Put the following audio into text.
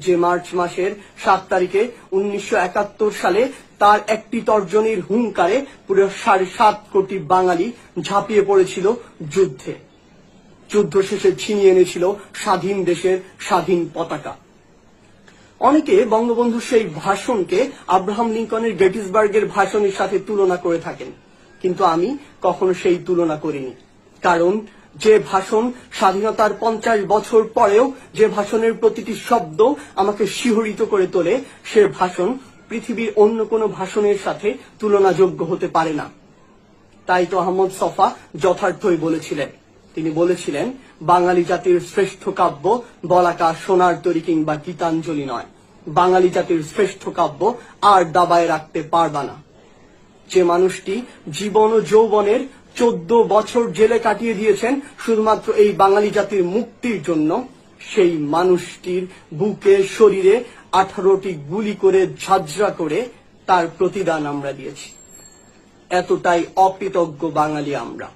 যে মার্চ মাসের 7 তারিখে 1971 সালে তার একটি তর্জনীর হুঙ্কারে পুরো 7.5 কোটি বাঙালি ঝাঁপিয়ে পড়েছিল যুদ্ধে। যুদ্ধ শেষে ছিনিয়ে এনেছিল স্বাধীন দেশের স্বাধীন পতাকা। অনেকে বঙ্গবন্ধুর সেই ভাষণকে আব্রাহাম লিঙ্কনের গেটিসবার্গের ভাষণের সাথে তুলনা করে থাকেন, কিন্তু আমি কখনো সেই তুলনা করিনি। কারণ যে ভাষণ স্বাধীনতার 50 বছর পরেও যে ভাষণের প্রতিটি শব্দ আমাকে শিহরিত করে তোলে, সে ভাষণ পৃথিবীর অন্য কোনো ভাষণের সাথে তুলনাযোগ্য হতে পারে না। তাই তো আহমদ ছফা যথার্থই বলেছিলেন। তিনি বলেছিলেন, বাঙালি জাতির শ্রেষ্ঠ কাব্য বলাকা সোনার তরী কিংবা গীতাঞ্জলি নয়, বাঙালি জাতির শ্রেষ্ঠ কাব্য আর দাবায় রাখতে পারবা না। যে মানুষটি জীবন ও যৌবনের 14 বছর জেলে কাটিয়ে দিয়েছেন শুধুমাত্র এই বাঙালি জাতির মুক্তির জন্য, সেই মানুষটির বুকে শরীরে 18টি গুলি করে ঝাঁঝরা করে তার প্রতিদান আমরা দিয়েছি। এতটাই অকৃতজ্ঞ বাঙালি আমরা।